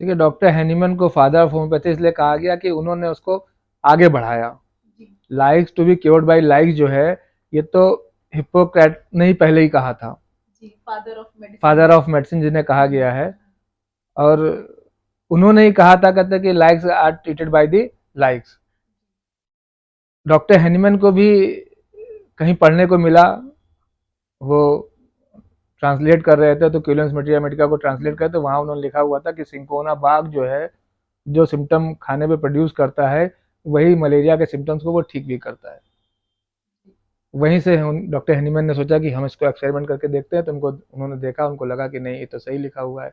ठीक है, doctor Hahnemann को फादर ऑफ होम्योपैथी इसलिए कहा गया कि उन्होंने उसको आगे बढ़ाया। जी। Likes to be cured by likes जो है, ये तो हिप्पोक्रेट ने ही पहले ही कहा था, जी, फादर ऑफ मेडिसिन फादर जिन्हें ऑफ मेडिसिन जिन्हें कहा गया है। हम्म। और उन्होंने ही कहा था, कहते कि likes are treated by the likes. Doctor Hahnemann को भी कहीं पढ़ने को मिला, वो ट्रांसलेट कर रहे थे तो क्यूलेंस मटेरिया मेडिका को ट्रांसलेट करते, तो वहाँ उन्होंने लिखा हुआ था कि सिंकोना बाग जो है, जो सिम्टम खाने पे प्रोड्यूस करता है, वही मलेरिया के सिम्टम्स को वो ठीक भी करता है। वहीं से डॉक्टर हैनीमैन ने सोचा कि हम इसको एक्सपेरिमेंट करके देखते हैं, तो उनको उन्होंने देखा, उनको लगा कि नहीं ये तो सही लिखा हुआ है,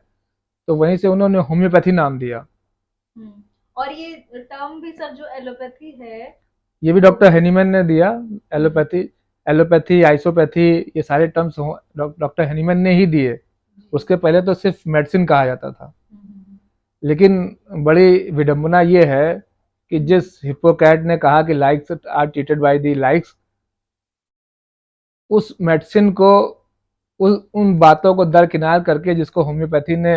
तो वहीं से उन्होंने होम्योपैथी नाम दिया। हम्म। और ये टर्म भी सर जो एलोपैथी है ये भी वो डॉक्टर हैनीमैन ने दिया। हम्म। एलोपैथी, एलोपैथी, आइसोपैथी, ये सारे टर्म्स डॉक्टर हैनीमैन ने ही दिए। जी। उसके पहले तो सिर्फ मेडिसिन कहा जाता था। हम्म। लेकिन बड़ी विडंबना ये है कि हम्म। जिस हिप्पोक्रेट ने कहा कि likes are treated by the likes, उस मेडिसिन को, उन बातों को दरकिनार करके जिसको होम्योपैथी ने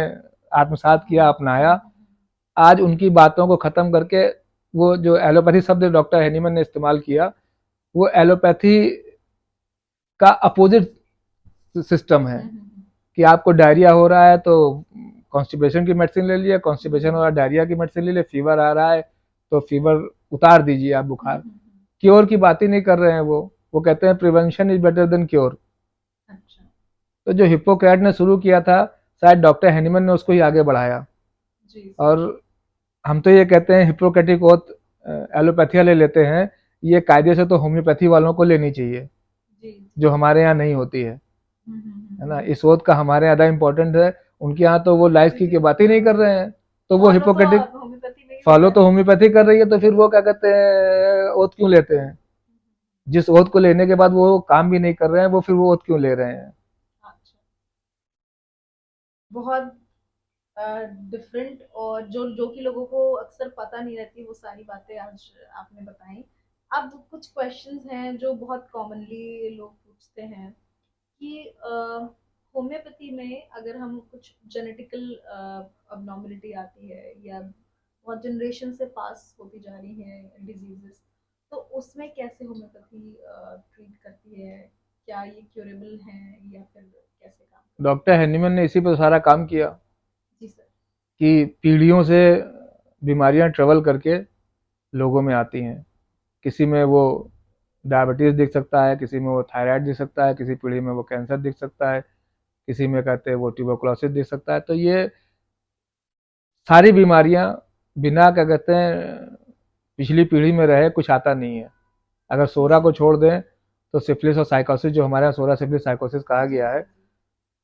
आत्मसात किया, अपनाया, आज उनकी बातों को खत्म करके वो जो एलोपैथी शब्द डॉक्टर हैनीमैन ने इस्तेमाल किया, वो एलोपैथी का अपोजिट सिस्टम है। कि आपको डायरिया हो रहा है तो कॉन्स्टिपेशन की मेडिसिन ले लिए, कॉन्स्टिपेशन हो रहा है डायरिया की मेडिसिन ले लिए, फीवर आ रहा है तो फीवर उतार दीजिए आप, बुखार। क्योर की बात ही नहीं कर रहे हैं वो कहते हैं prevention is better than cure. अच्छा। तो जो हिप्पोक्रेट ने शुरू किया था, शायद डॉक्टर हैनीमैन ने उसको ही आगे बढ़ाया। जी सर। और हम तो ये कहते हैं हिप्पोक्रेटिक ओथ एलोपैथी वाले लेते हैं, ये कायदे से तो होम्योपैथी वालों को लेनी चाहिए, जी जो जी। हमारे यहाँ नहीं होती हम्म हम्म हम्म है ना। हम्म। इस ओथ का हमारे यहाँ ज़्यादा इम्पोर्टेंट है, उनके यहाँ तो वो लाइफ की बात ही नहीं कर रहे हैं, तो वो फॉलो तो हिप्पोक्रेटिक। होम्योपैथी में ही हो फॉलो रहा तो है। होम्योपैथी कर रही है, तो फिर वो क्या कहते हैं ओथ क्यों लेते हैं? जिस ओथ को लेने के बाद वो काम भी नहीं कर रहे हैं, वो फिर वो ओथ क्यों ले रहे हैं? अच्छा। बहुत डिफरेंट और जो जो कि लोगों को अक्सर पता नहीं रहती वो सारी बातें आज आपने बताई। अब कुछ क्वेश्चंस हैं जो बहुत कॉमनली लोग पूछते हैं कि होम्योपैथी में अगर हम कुछ जेनेटिकल अबनॉर्मलिटी आती है या बहुत जनरेशन से पास होती जा रही है डिजीजेस, तो उसमें कैसे होम्योपैथी ट्रीट करती है? क्या ये क्यूरेबल है या फिर कैसे काम करती डॉक्टर हैनीमैन ने इसी पर सारा काम किया है? जी सर। कि पीढ़ियों से बीमारियां ट्रेवल करके लोगों में आती हैं। किसी में वो डायबिटीज़ दिख सकता है, किसी में वो थायराइड दिख सकता है, किसी पीढ़ी में वो कैंसर दिख सकता है, किसी में कहते हैं वो ट्यूबरकुलोसिस दिख सकता है। तो ये सारी बीमारियां बिना क्या कहते हैं पिछली पीढ़ी में रहे कुछ आता नहीं है। अगर जी सोरा सर। को छोड़ दें तो सिफिलिस और साइकोसिस, जो हमारे यहाँ सोरा सिफिलिस साइकोसिस कहा जी गया है, जी जी।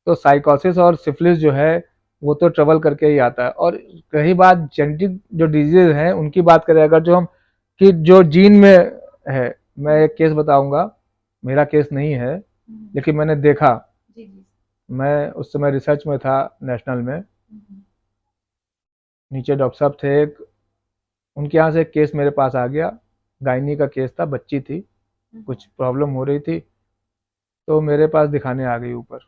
तो साइकोसिस और सिफिलिस जो है वो तो ट्रेवल करके ही आता है। और रही बात जेनेटिक जो डिजीज हैं उनकी बात करें, अगर जो हम कि जो जीन में है, मैं एक केस बताऊंगा, मेरा केस नहीं है हम्म। लेकिन मैंने देखा। जी जी। मैं उस समय रिसर्च में था नेशनल में, हम्म। नीचे डॉक्टर साहब थे एक, उनके यहाँ से एक केस मेरे पास आ गया। गायनी का केस था, बच्ची थी, कुछ प्रॉब्लम हो रही थी, तो मेरे पास दिखाने आ गई ऊपर।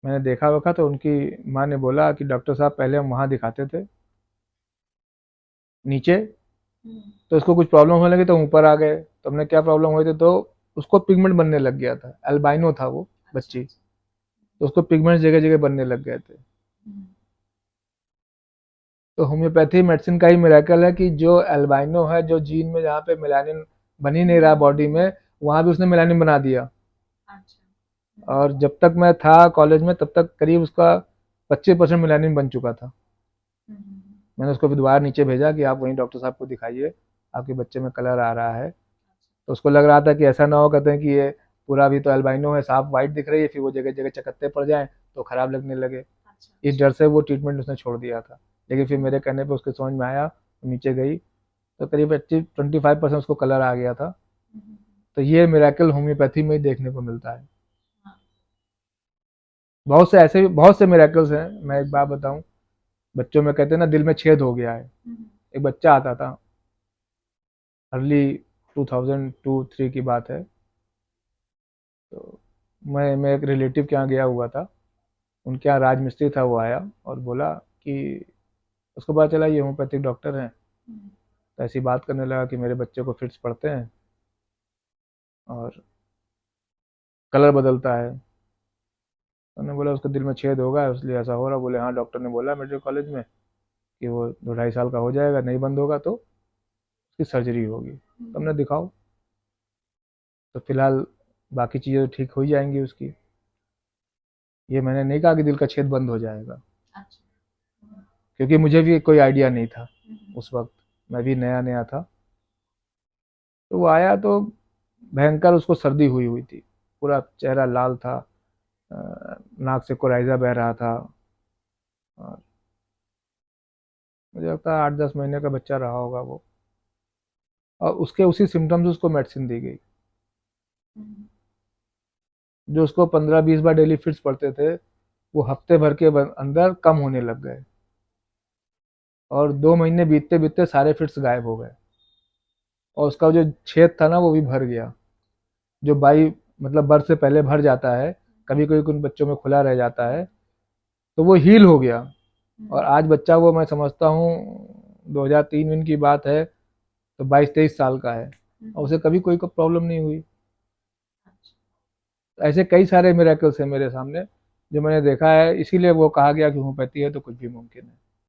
मैंने देखा वखा तो उनकी माँ ने बोला कि डॉक्टर साहब पहले हम वहाँ दिखाते थे नीचे, हम्म। तो उसको कुछ प्रॉब्लम होने लगी तो ऊपर आ गए। तो हमने क्या प्रॉब्लम हुई थी, तो उसको पिगमेंट बनने लग गया था, अल्बाइनो था वो अच्छा बच्ची, अच्छा। तो उसको पिगमेंट जगह जगह बनने लग गए थे। हम्म। तो होम्योपैथी मेडिसिन का ही मिराकल है कि जो अल्बाइनो है, जो जीन में जहाँ पे मेलानिन बन ही नहीं रहा बॉडी में, वहाँ भी उसने मेलानिन बना दिया। अच्छा। और जब तक मैं था कॉलेज में तब तक करीब उसका 25% मेलानिन बन चुका था। हम्म। मैंने उसको फिर दोबारा नीचे भेजा कि आप वहीं डॉक्टर साहब को दिखाइए, आपके बच्चे में कलर आ रहा है। तो उसको लग रहा था कि ऐसा ना हो, कहते हैं कि ये पूरा भी तो अल्बाइनो है, साफ वाइट दिख रही है, फिर वो जगह जगह चकत्ते पड़ जाएं तो खराब लगने लगे। अच्छा इस अच्छा। डर से वो ट्रीटमेंट उसने छोड़ दिया था। लेकिन फिर मेरे कहने पे उसके समझ में आया, नीचे गई तो करीब 25% उसको कलर आ गया था। हम्म। तो ये मिराकल होम्योपैथी में ही देखने को मिलता है। हाँ। बहुत से ऐसे भी बहुत से मिराकल्स हैं। मैं एक बात बताऊं, बच्चों में कहते हैं ना दिल में छेद हो गया है। हम्म। एक बच्चा आता था, अर्ली 2002-3 की बात है। तो मैं एक रिलेटिव के यहाँ गया हुआ था, उनके यहाँ राजमिस्त्री था, वो आया और बोला कि उसको पता चला ये होम्योपैथिक डॉक्टर हैं। तो ऐसी बात करने लगा कि मेरे बच्चे को फिट्स पड़ते हैं और कलर बदलता है। उन्होंने बोला उसके दिल में छेद होगा इसलिए ऐसा हो रहा। बोले हाँ, डॉक्टर ने बोला मेडिकल कॉलेज में कि वो 2 ढाई साल का हो जाएगा, नहीं बंद होगा तो उसकी सर्जरी होगी। तो हमने दिखाओ, तो फिलहाल बाकी चीज़ें तो ठीक हो ही जाएंगी उसकी। ये मैंने नहीं कहा कि दिल का छेद बंद हो जाएगा, अच्छा। क्योंकि मुझे भी कोई आइडिया नहीं था उस वक्त, मैं भी नया नया था। तो वो आया तो भयंकर उसको सर्दी हुई हुई थी, पूरा चेहरा लाल था, नाक से कोराइजा बह रहा था। और मुझे लगता है 8-10 महीने का बच्चा रहा होगा वो। और उसके उसी सिम्टम्स उसको मेडिसिन दी गई। जो उसको 15-20 बार डेली फिट्स पड़ते थे, वो हफ्ते भर के अंदर कम होने लग गए और 2 महीने बीतते बीतते सारे फिट्स गायब हो गए। और उसका जो छेद था ना वो भी भर गया, जो बाई मतलब बर्थ से पहले भर जाता है, कभी कभी कुछ बच्चों में खुला रह जाता है, तो वो हील हो गया। और आज बच्चा वो मैं समझता हूँ 2003 की बात है, तो 22-23 साल का है और उसे कभी कोई प्रॉब्लम नहीं हुई। ऐसे कई सारे मिरेकल्स हैं मेरे सामने जो मैंने देखा है, इसीलिए वो कहा गया कि होम्योपैथी है तो कुछ भी मुमकिन है।